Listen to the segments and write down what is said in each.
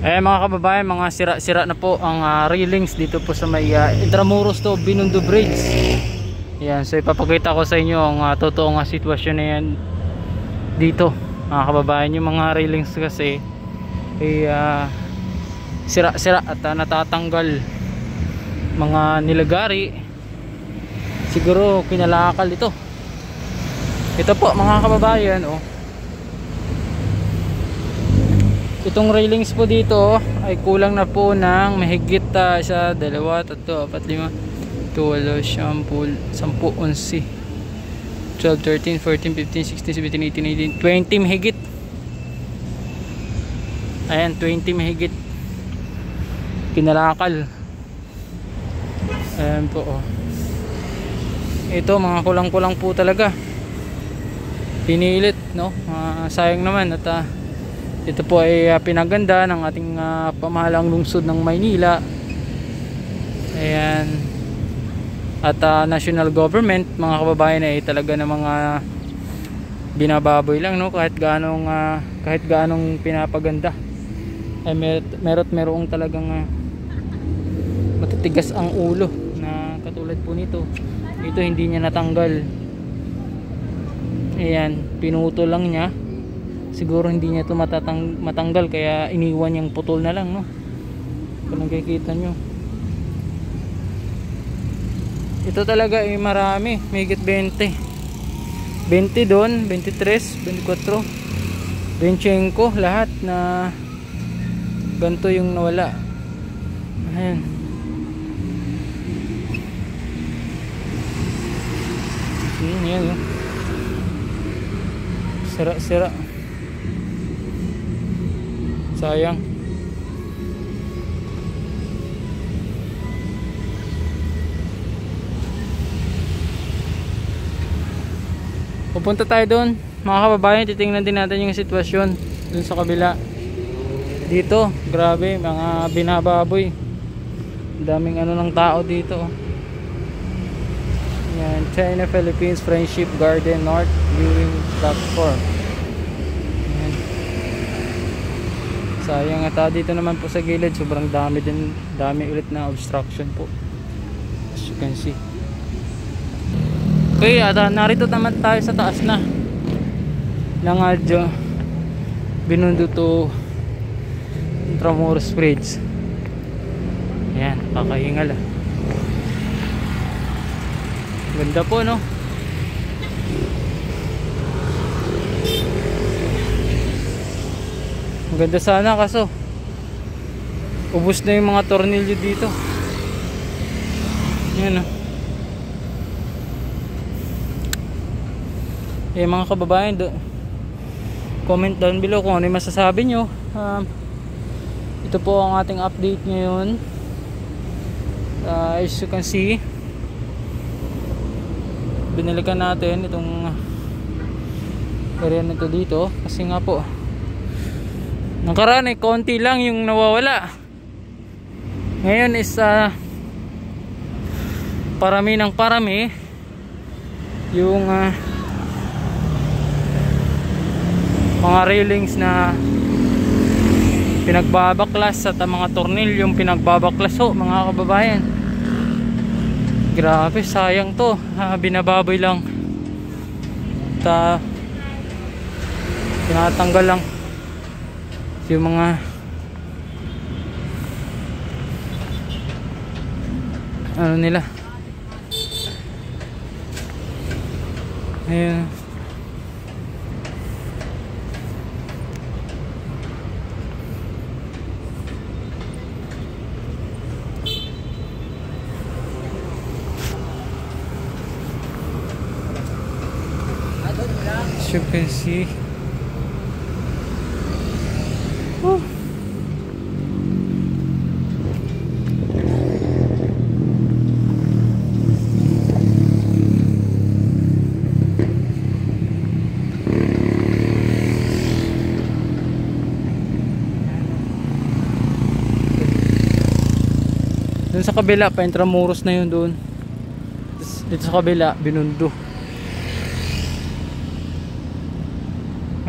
Mga kababayan, mga sira-sira na po ang railings dito po sa may Intramuros to Binondo Bridge. Yan, so ipapakita ko sa inyo ang totoong sitwasyon na yan dito mga kababayan. Yung mga railings kasi sira-sira at natatanggal, mga nilagari, siguro kinalakal ito. Ito po mga kababayan, itong railings po dito ay kulang na po ng mahigit sa 2, 3, 4, 5, 8, 10, 11, 12, 13, 14, 15, 16, 17, 18, 19, 20 mahigit. Ayan, 20 mahigit kinalakal. Ayan po, ito mga kulang-kulang po talaga, pinilit, no? Sayang naman at ito po ay pinaganda ng ating pamahalang lungsod ng Maynila. Ayan. At national government, mga kababayan, ay talaga na mga binababoy lang, no? Kahit gaanong pinapaganda ay merong talagang matitigas ang ulo, na katulad po nito. Ito hindi niya natanggal. Ayan, pinuto lang niya. Siguro hindi niya ito matanggal, kaya iniwan niyang putol na lang, no? Kung nakikita nyo, ito talaga ay marami, mahigit 20 doon, 23, 24, 25, lahat na ganito yung nawala. Ayan. Yan, yun. Sira-sira. Sayang. Pupunta tayo doon mga kababayan, titingnan din natin yung sitwasyon dun sa kabila. Dito, grabe, mga binababoy. Daming ng tao dito. Yan, China Philippines Friendship Garden North Viewing Platform. Sayang at dito naman po sa gilid, sobrang dami ulit na obstruction po, as you can see. Okay, at narito naman tayo sa taas na ng Binondo to Intramuros Bridge. Ayan, kakahingal. Ganda po, no? Maganda sana, kaso ubos na yung mga tornilyo dito. Yan, mga kababayan, comment down below kung ano yung masasabi nyo. Ito po ang ating update ngayon. As you can see, binalikan natin itong area na ito dito kasi nga po nakaraan ay konti lang yung nawawala. Ngayon is parami ng parami yung mga railings na pinagbabaklas at mga tornilyong pinagbabaklas mga kababayan. Grabe, sayang to. Binababoy lang, tinatanggal lang yung mga nila. Ayun. As you can see, dun sa kabila pa Intramuros na yun doon. Dito sa kabila Binondo.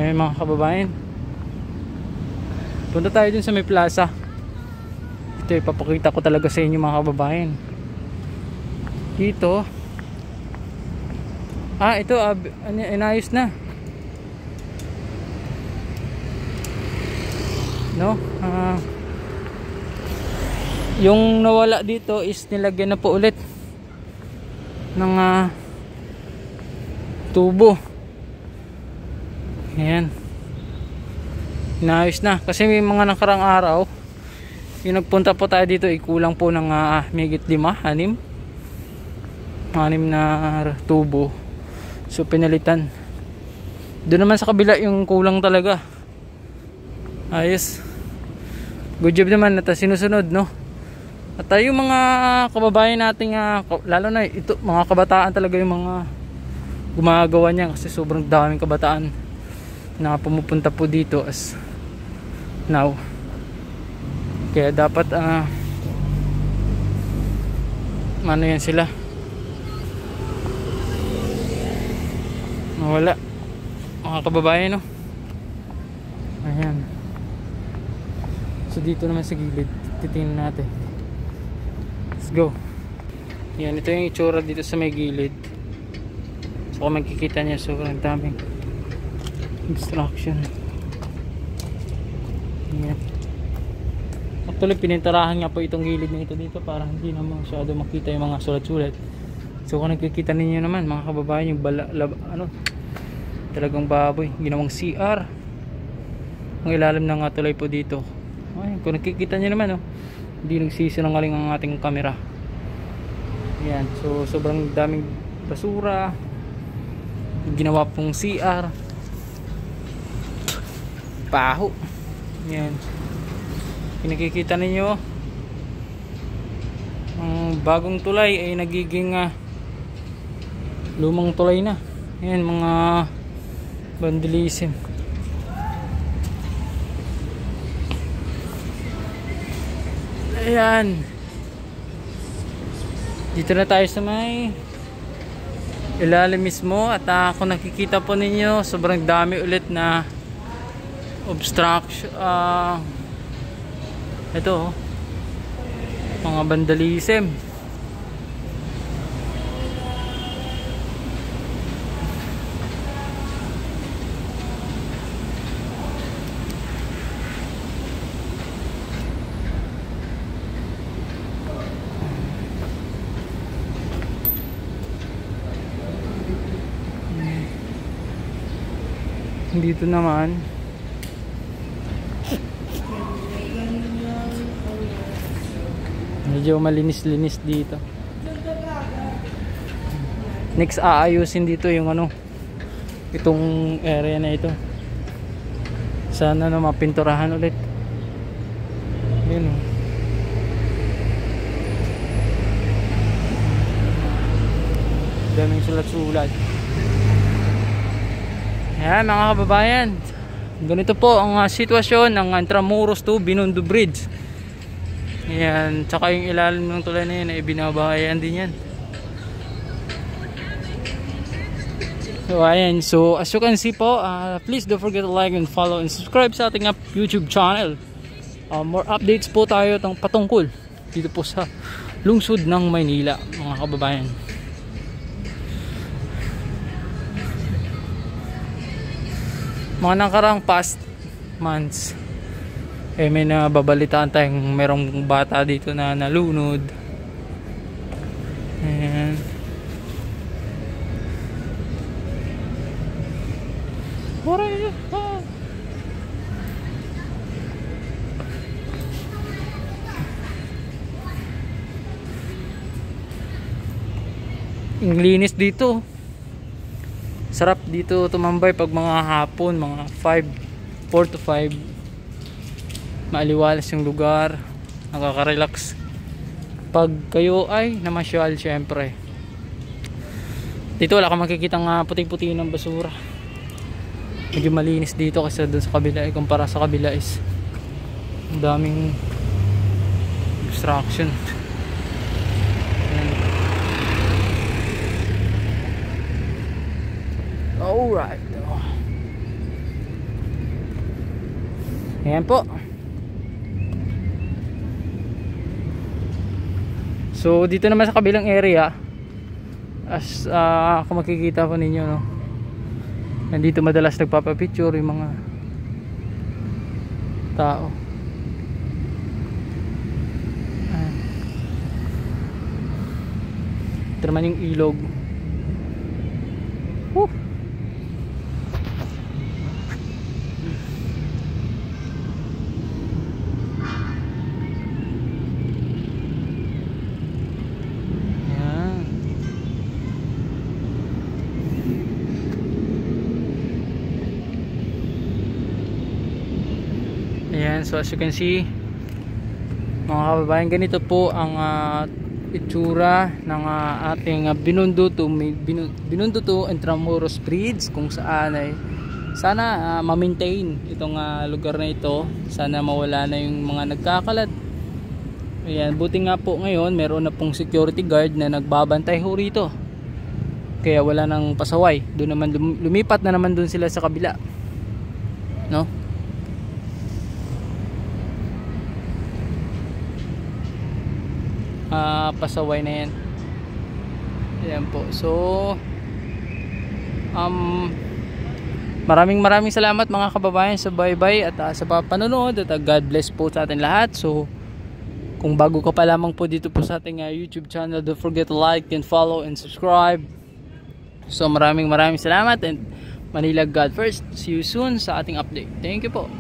Ayun mga kababayan, Punta tayo dun sa may plaza. Ito ipapakita ko talaga sa inyo mga kababayan. Dito ito inayos na, no? Yung nawala dito is nilagyan na po ulit ng tubo. Ayan, inayos na kasi may mga nakarang araw yung nagpunta po tayo dito kulang po ng migit 6 na tubo, so pinalitan. Doon naman sa kabila yung kulang talaga. Ayos, good job naman at sinusunod, no? At yung mga kababayan nating lalo na ito mga kabataan talaga yung mga gumagawa niya, kasi sobrang daming kabataan na pumupunta po dito as now. Kaya dapat ano yan sila, wala mga kababayan, no? Ayan, so dito naman sa gilid titingnan natin. Let's go. Yan, ito yung itsura dito sa may gilid. So kung makikita niya, sobrang daming construction. Yan. Actually pinintarahan nga po itong gilid na ito dito para hindi na masyado makita yung mga sulat-sulat. So kung nakikita ninyo naman mga kababayan, yung talagang baboy, ginawang CR ang ilalim ng tulay po dito. Ay, kung nakikita nyo naman, hindi nagsisinungaling ang ating camera. Yan, so sobrang daming basura, ginawa pong CR, paho. Yan, nakikita ninyo ang bagong tulay ay nagiging lumang tulay na. Yan, mga vandalism. Ayan, dito na tayo sa may ilalim mismo. At kung nakikita po ninyo, sobrang dami ulit na obstruction. Ito mga vandalism. Dito naman medyo malinis-linis dito. Next aayusin dito yung itong area na ito. Sana na mapinturahan ulit. Yun, daming sulat-sulat. Ayan mga kababayan, ganito po ang sitwasyon ng Intramuros to Binondo Bridge. Ayan, tsaka yung ilalim ng tulay na yun ay binabahayan din yan. So ayan, so as you can see po, please don't forget to like and follow and subscribe sa ating YouTube channel. More updates po tayo patungkol dito po sa lungsod ng Maynila mga kababayan. Mga nakarang past months may nababalitaan tayong merong bata dito na nalunod. Ayan. Ang linis dito. Sarap dito tumambay pag mga hapon, mga 4 to 5. Maaliwalas yung lugar, nakaka-relax. Pag kayo ay namasyal, syempre dito wala kang makikitang puting-puti ng basura. Medyo malinis dito kasi doon sa kabila kumpara sa kabila is ang daming obstruction. Alright. Ayan po. So dito naman sa kabilang area, as kung makikita po ninyo, no, nandito madalas nagpapapicture yung mga tao. Ito naman yung ilog. Woo! Ayan, so as you can see, mga kababayan, ganito po ang itsura ng ating Binundutu Intramuros Bridge, kung saan ay sana ma-maintain itong lugar na ito. Sana mawala na yung mga nagkakalad. Ayan, buti nga po ngayon meron na pong security guard na nagbabantay ho rito, kaya wala nang pasaway. Doon naman lumipat na naman doon sila sa kabila, no? Pasaway na yan. Ayan po. So maraming salamat mga kababayan sa bye-bye at sa panonood, at God bless po sa atin lahat. So kung bago ka pa lamang po dito po sa ating YouTube channel, don't forget to like and follow and subscribe. So maraming salamat, and Manila God first. See you soon sa ating update. Thank you po.